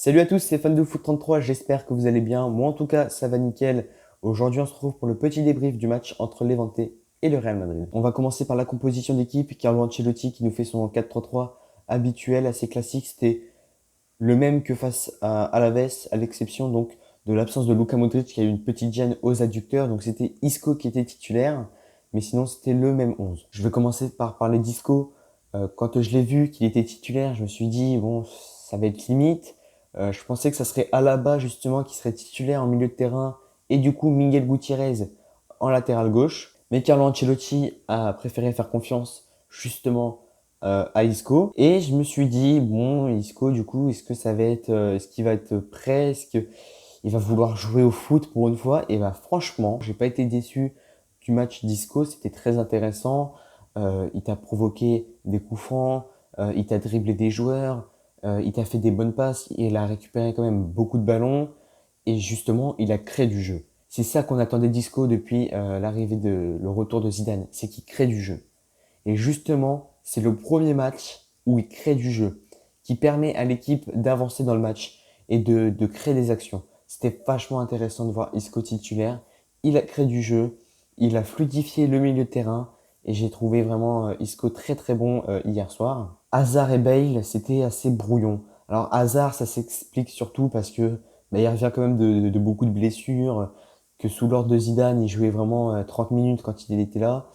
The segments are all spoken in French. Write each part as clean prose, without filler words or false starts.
Salut à tous, c'est Fan de Foot 33, j'espère que vous allez bien. Moi en tout cas, ça va nickel. Aujourd'hui, on se retrouve pour le petit débrief du match entre Levante et le Real Madrid. On va commencer par la composition d'équipe. Carlo Ancelotti qui nous fait son 4-3-3 habituel, assez classique. C'était le même que face à Alaves, à l'exception donc de l'absence de Luka Modric qui a eu une petite gêne aux adducteurs. Donc c'était Isco qui était titulaire, mais sinon c'était le même 11. Je vais commencer par parler d'Isco. Quand je l'ai vu qu'il était titulaire, je me suis dit, bon, ça va être limite. Je pensais que ça serait Alaba justement qui serait titulaire en milieu de terrain et du coup Miguel Gutiérrez en latéral gauche. Mais Carlo Ancelotti a préféré faire confiance justement à Isco. Et je me suis dit, bon, Isco, du coup, est-ce que ça va être, est-ce qu'il va être prêt? Est-ce qu'il va vouloir jouer au foot pour une fois? Et bah, franchement, j'ai pas été déçu du match d'Isco. C'était très intéressant. Il t'a provoqué des coups francs, il t'a dribblé des joueurs, il t'a fait des bonnes passes, il a récupéré quand même beaucoup de ballons. Et justement, il a créé du jeu. C'est ça qu'on attendait d'Isco depuis le retour de Zidane. C'est qu'il crée du jeu. Et justement, c'est le premier match où il crée du jeu, qui permet à l'équipe d'avancer dans le match et de créer des actions. C'était vachement intéressant de voir Isco titulaire. Il a créé du jeu, il a fluidifié le milieu de terrain et j'ai trouvé vraiment Isco très très bon hier soir. Hazard et Bale, c'était assez brouillon. Alors Hazard, ça s'explique surtout parce que il revient quand même de beaucoup de blessures, que sous l'ordre de Zidane, il jouait vraiment 30 minutes quand il était là.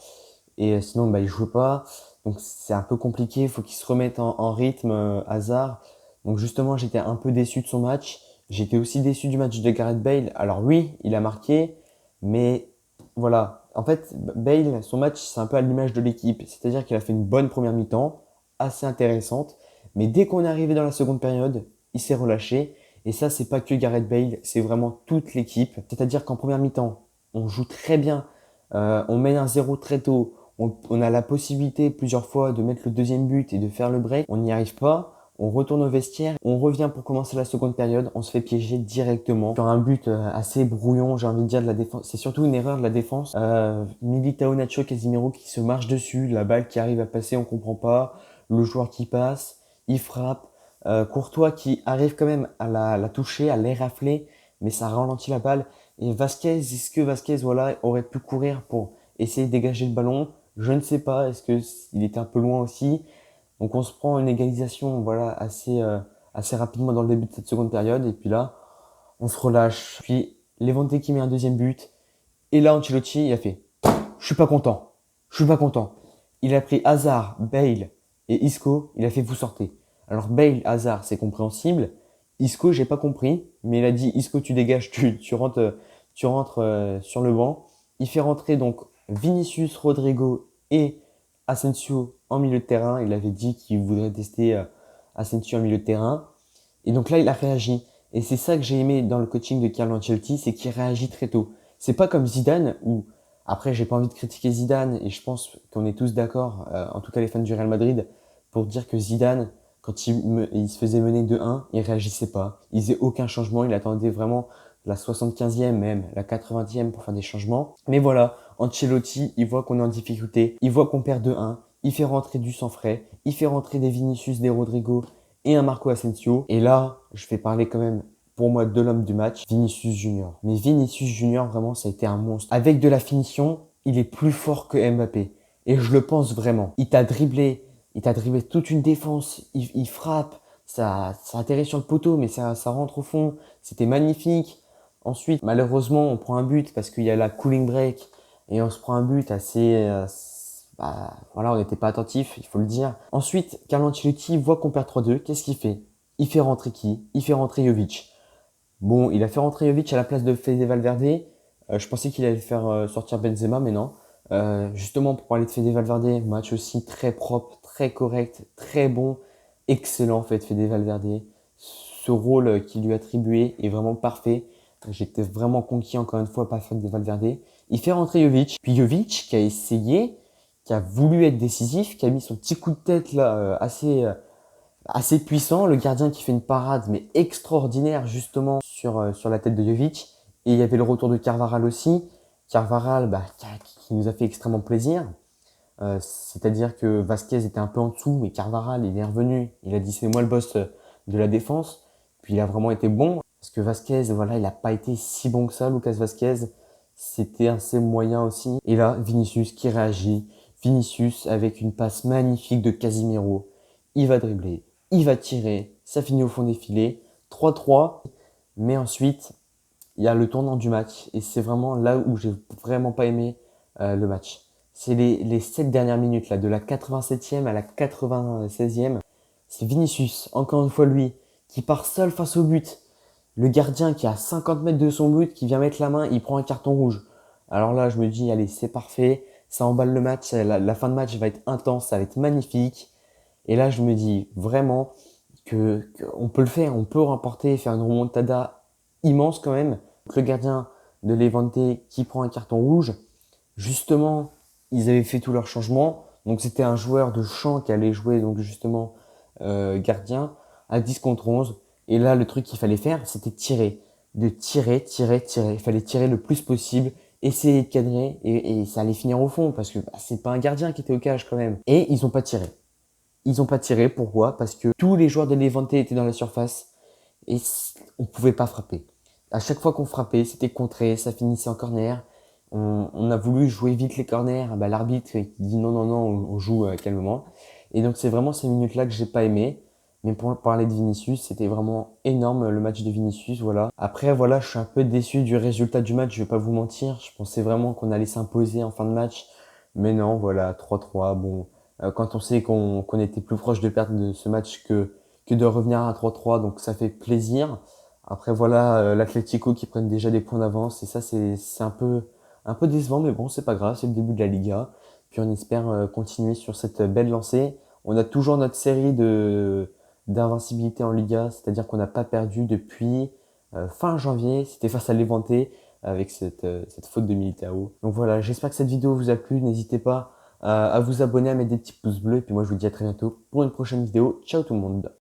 Et sinon, il joue pas. Donc c'est un peu compliqué. Il faut qu'il se remette en rythme, Hazard. Donc justement, j'étais un peu déçu de son match. J'étais aussi déçu du match de Gareth Bale. Alors oui, il a marqué, mais voilà. En fait, Bale, son match, c'est un peu à l'image de l'équipe. C'est-à-dire qu'il a fait une bonne première mi-temps, assez intéressante. Mais dès qu'on est arrivé dans la seconde période, il s'est relâché. Et ça, c'est pas que Gareth Bale, c'est vraiment toute l'équipe. C'est-à-dire qu'en première mi-temps, on joue très bien. On mène un 0 très tôt. On a la possibilité plusieurs fois de mettre le deuxième but et de faire le break. On n'y arrive pas. On retourne au vestiaire. On revient pour commencer la seconde période. On se fait piéger directement sur un but assez brouillon, j'ai envie de dire, de la défense. C'est surtout une erreur de la défense. Militao, Nacho, Casemiro qui se marchent dessus. La balle qui arrive à passer, on comprend pas. Le joueur qui passe, il frappe. Courtois qui arrive quand même à la toucher, à l'érafler, mais ça ralentit la balle. Et Vasquez, est-ce que Vasquez voilà, aurait pu courir pour essayer de dégager le ballon? Je ne sais pas. Est-ce qu'il était un peu loin aussi? Donc on se prend une égalisation voilà, assez rapidement dans le début de cette seconde période. Et puis là, on se relâche. Puis Levante qui met un deuxième but. Et là, Ancelotti, il a fait je suis pas content. Je suis pas content. Il a pris Hazard, Bale et Isco. Il a fait vous sortez. Alors Bale, Hazard, c'est compréhensible. Isco, j'ai pas compris. Mais il a dit Isco, tu dégages, tu rentres sur le banc. Il fait rentrer donc Vinicius, Rodrigo et Asensio en milieu de terrain. Il avait dit qu'il voudrait tester Asensio en milieu de terrain. Et donc là, il a réagi. Et c'est ça que j'ai aimé dans le coaching de Carlo Ancelotti, c'est qu'il réagit très tôt. C'est pas comme Zidane où, après, j'ai pas envie de critiquer Zidane et je pense qu'on est tous d'accord, en tout cas les fans du Real Madrid, pour dire que Zidane, quand il se faisait mener 2-1, il réagissait pas. Il faisait aucun changement, il attendait vraiment la 75e même, la 80e pour faire des changements. Mais voilà, Ancelotti, il voit qu'on est en difficulté, il voit qu'on perd 2-1, il fait rentrer du sang frais, il fait rentrer des Vinicius, des Rodrigo et un Marco Asensio. Et là, je vais parler quand même pour moi de l'homme du match, Vinicius Junior. Mais Vinicius Junior, vraiment, ça a été un monstre. Avec de la finition, il est plus fort que Mbappé. Et je le pense vraiment. Il t'a dribblé toute une défense, il frappe, ça atterrit sur le poteau, mais ça rentre au fond. C'était magnifique. Ensuite, malheureusement, on prend un but parce qu'il y a la cooling break et on se prend un but voilà, on n'était pas attentif, il faut le dire. Ensuite, Carlo Ancelotti voit qu'on perd 3-2. Qu'est-ce qu'il fait? Il fait rentrer qui? Il fait rentrer Jovic. Bon, il a fait rentrer Jovic à la place de Fede Valverde. Je pensais qu'il allait faire sortir Benzema, mais non. Justement, pour parler de Fede Valverde, match aussi très propre, très correct, très bon, excellent en fait, Fede Valverde. Ce rôle qu'il lui a attribué est vraiment parfait. J'étais vraiment conquis encore une fois par Fede Valverde. Il fait rentrer Jovic, puis Jovic qui a essayé, qui a voulu être décisif, qui a mis son petit coup de tête là assez puissant. Le gardien qui fait une parade, mais extraordinaire, justement, sur la tête de Jovic. Et il y avait le retour de Carvaral aussi. Carvaral, qui nous a fait extrêmement plaisir. C'est-à-dire que Vasquez était un peu en dessous, mais Carvaral, il est revenu. Il a dit c'est moi le boss de la défense. Puis il a vraiment été bon, parce que Vasquez, voilà, il n'a pas été si bon que ça, Lucas Vasquez. C'était assez moyen aussi. Et là, Vinicius qui réagit. Vinicius avec une passe magnifique de Casimiro. Il va dribbler, il va tirer, ça finit au fond des filets. 3-3. Mais ensuite, il y a le tournant du match. Et c'est vraiment là où j'ai vraiment pas aimé le match. C'est les 7 dernières minutes, là, de la 87e à la 96e. C'est Vinicius, encore une fois lui, qui part seul face au but. Le gardien qui est à 50 mètres de son but, qui vient mettre la main, il prend un carton rouge. Alors là, je me dis, allez, c'est parfait, ça emballe le match, la fin de match va être intense, ça va être magnifique. Et là, je me dis vraiment que on peut le faire, on peut remporter, faire une remontada immense quand même. Le gardien de Levante qui prend un carton rouge, justement, ils avaient fait tous leurs changements. Donc c'était un joueur de champ qui allait jouer donc justement gardien à 10 contre 11. Et là, le truc qu'il fallait faire, c'était tirer. De tirer, tirer, tirer. Il fallait tirer le plus possible, essayer de cadrer et ça allait finir au fond parce que c'est pas un gardien qui était au cage quand même. Et ils ont pas tiré. Ils ont pas tiré, pourquoi? Parce que tous les joueurs de Levante étaient dans la surface et on pouvait pas frapper. À chaque fois qu'on frappait, c'était contré, ça finissait en corner. On a voulu jouer vite les corners, bah, l'arbitre dit non, non, non, on joue calmement. Et donc c'est vraiment ces minutes-là que j'ai pas aimé. Mais pour parler de Vinicius, c'était vraiment énorme le match de Vinicius, voilà. Après, voilà, je suis un peu déçu du résultat du match, je vais pas vous mentir. Je pensais vraiment qu'on allait s'imposer en fin de match. Mais non, voilà, 3-3. Bon, quand on sait qu'on était plus proche de perdre de ce match que de revenir à 3-3, donc ça fait plaisir. Après, voilà, l'Atlético qui prennent déjà des points d'avance, et ça, c'est un peu décevant, mais bon, c'est pas grave, c'est le début de la Liga. Puis on espère continuer sur cette belle lancée. On a toujours notre série d'invincibilité en Liga, c'est-à-dire qu'on n'a pas perdu depuis fin janvier. C'était face à Levante avec cette faute de Militao. Donc voilà, j'espère que cette vidéo vous a plu. N'hésitez pas à vous abonner, à mettre des petits pouces bleus. Et puis moi, je vous dis à très bientôt pour une prochaine vidéo. Ciao tout le monde!